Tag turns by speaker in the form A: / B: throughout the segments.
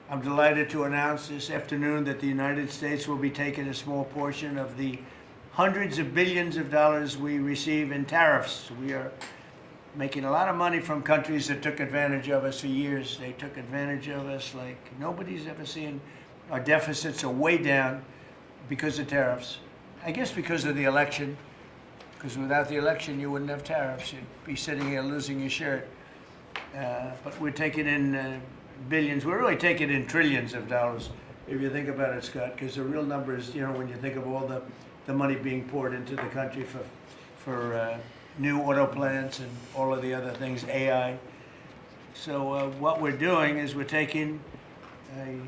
A: I'm delighted to announce this afternoon that the United States will be taking a small portion of the hundreds of billions of dollars we receive in tariffs. We are making a lot of money from countries that took advantage of us for years. They took advantage of us like nobody's ever seen. Our deficits are way down because of tariffs. I guess because of the election, because without the election you wouldn't have tariffs. You'd be sitting here losing your shirt. But we're taking in billions. We're really taking in trillions of dollars, if you think about it, Scott, because the real numbers, when you think of all the money being poured into the country for new auto plants and all of the other things, AI. So what we're doing is we're taking a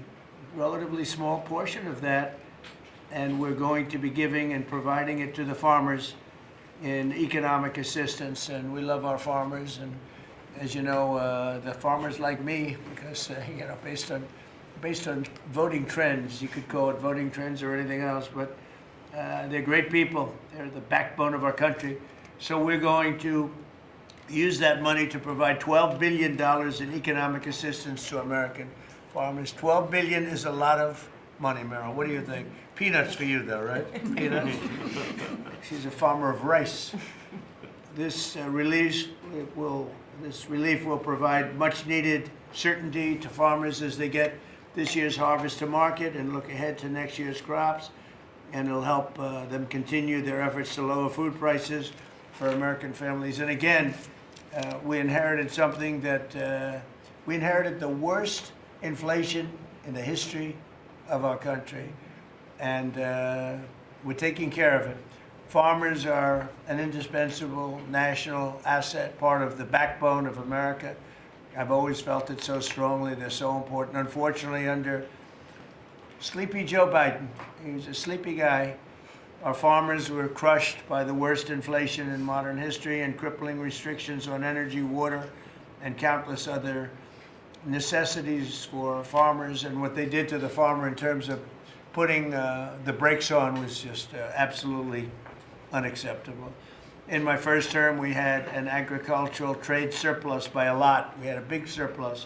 A: relatively small portion of that, and we're going to be giving and providing it to the farmers in economic assistance. And we love our farmers, and as you know, the farmers like me because based on voting trends, you could call it voting trends or anything else, but they're great people. They're the backbone of our country. So we're going to use that money to provide $12 billion in economic assistance to American farmers. $12 billion is a lot of money, Meryl. What do you think? Peanuts for you, though, right? Peanuts. She's a farmer of rice. This relief will provide much-needed certainty to farmers as they get this year's harvest to market and look ahead to next year's crops, and it'll help them continue their efforts to lower food prices for American families. And again, we inherited something that we inherited the worst inflation in the history of our country, and we're taking care of it. Farmers are an indispensable national asset, part of the backbone of America. I've always felt it so strongly. They're so important. Unfortunately, under sleepy Joe Biden, he's a sleepy guy, our farmers were crushed by the worst inflation in modern history and crippling restrictions on energy, water, and countless other necessities for farmers. And what they did to the farmer in terms of putting the brakes on was just absolutely unacceptable. In my first term, we had an agricultural trade surplus by a lot. We had a big surplus,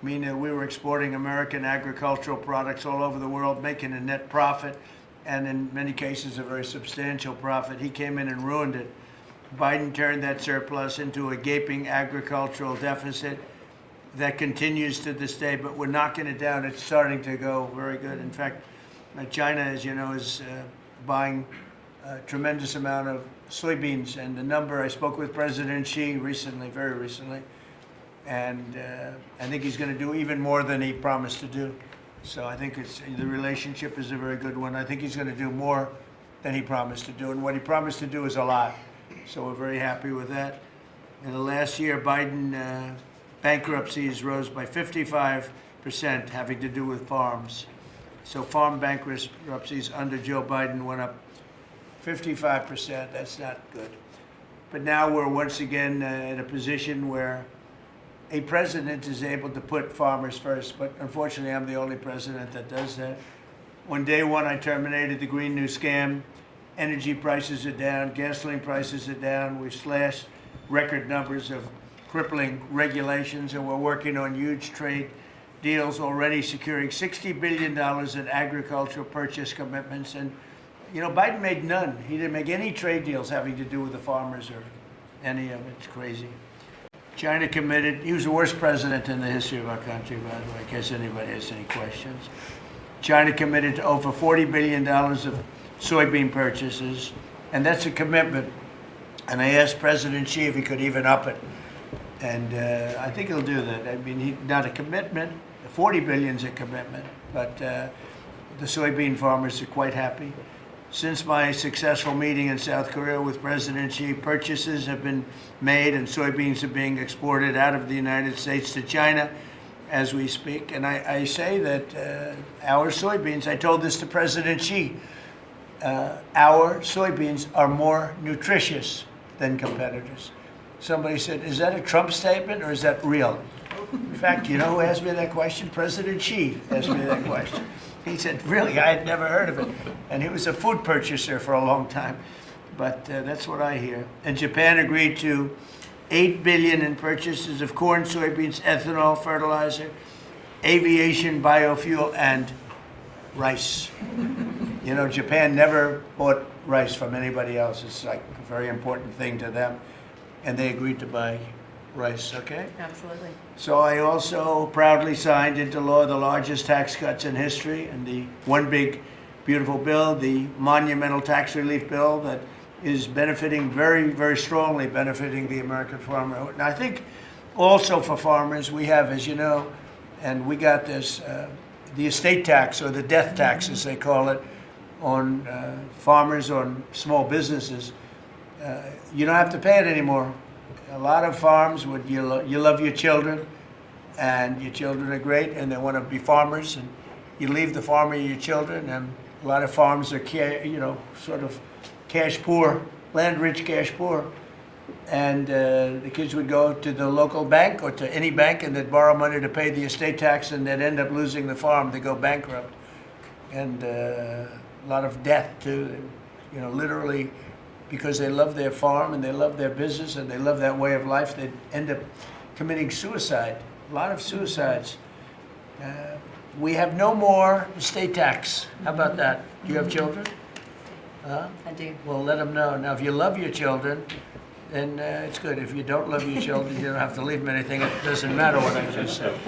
A: meaning that we were exporting American agricultural products all over the world, making a net profit, and in many cases a very substantial profit. He came in and ruined it. Biden turned that surplus into a gaping agricultural deficit that continues to this day, but we're knocking it down. It's starting to go very good. In fact, China, as you know, is buying a tremendous amount of soybeans, and the number, I spoke with President Xi recently, very recently, and I think he's going to do even more than he promised to do. So I think the relationship is a very good one. I think he's going to do more than he promised to do, and what he promised to do is a lot. So we're very happy with that. In the last year, Biden bankruptcies rose by 55%, having to do with farms. So farm bankruptcies under Joe Biden went up 55%. That's not good. But now we're once again in a position where a president is able to put farmers first. But unfortunately, I'm the only president that does that. On day one, I terminated the Green New Scam. Energy prices are down. Gasoline prices are down. We've slashed record numbers of crippling regulations, and we're working on huge trade deals already, securing $60 billion in agricultural purchase commitments. And Biden made none. He didn't make any trade deals having to do with the farmers or any of it. It's crazy. China committed. He was the worst president in the history of our country, by the way, in case anybody has any questions. China committed to over $40 billion of soybean purchases, and that's a commitment. And I asked President Xi if he could even up it. And I think he'll do that. I mean, not a commitment. The $40 billion is a commitment, but the soybean farmers are quite happy. Since my successful meeting in South Korea with President Xi, purchases have been made and soybeans are being exported out of the United States to China as we speak. And I say that our soybeans, I told this to President Xi, our soybeans are more nutritious than competitors. Somebody said, is that a Trump statement or is that real? In fact, you know who asked me that question? President Xi asked me that question. He said, really, I had never heard of it. And he was a food purchaser for a long time. But that's what I hear. And Japan agreed to $8 billion in purchases of corn, soybeans, ethanol, fertilizer, aviation, biofuel, and rice. You know, Japan never bought rice from anybody else. It's like a very important thing to them. And they agreed to buy rice, okay?
B: Absolutely.
A: So I also proudly signed into law the largest tax cuts in history, and the one big beautiful bill, the monumental tax relief bill that is benefiting very, very strongly, benefiting the American farmer. And I think also for farmers, we have, as you know, and we got this, the estate tax, or the death tax as they call it, on farmers, on small businesses. You don't have to pay it anymore. A lot of farms would, you love your children, and your children are great, and they want to be farmers, and you leave the farm with your children, and a lot of farms are, sort of cash poor, land rich, cash poor, and the kids would go to the local bank or to any bank, and they'd borrow money to pay the estate tax, and they'd end up losing the farm. They go bankrupt, and a lot of death too. Literally, because they love their farm and they love their business and they love that way of life, they'd end up committing suicide. A lot of suicides. We have no more estate tax. How about that? Do you have children?
B: I do.
A: Well, let them know. Now, if you love your children, then it's good. If you don't love your children, you don't have to leave them anything. It doesn't matter what I just said.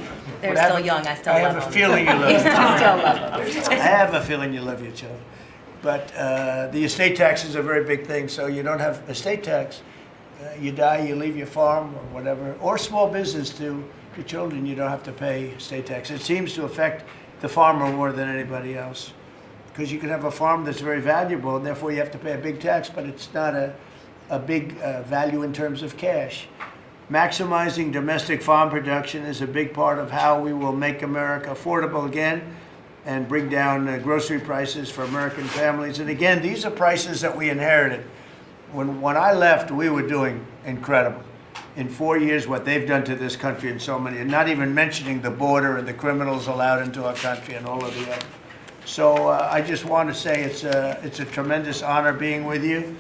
B: They're still young. I still
A: I
B: love
A: have a
B: them.
A: feeling you love them.
B: I still love them.
A: I have a feeling you love your children. But the estate tax is a very big thing, so you don't have estate tax. You die, you leave your farm or whatever, or small business to your children, you don't have to pay estate tax. It seems to affect the farmer more than anybody else, because you can have a farm that's very valuable, and therefore you have to pay a big tax, but it's not a big value in terms of cash. Maximizing domestic farm production is a big part of how we will make America affordable again and bring down grocery prices for American families. And again, these are prices that we inherited. When I left, we were doing incredible. In 4 years, what they've done to this country and so many, and not even mentioning the border and the criminals allowed into our country and all of the other. So I just want to say it's a tremendous honor being with you.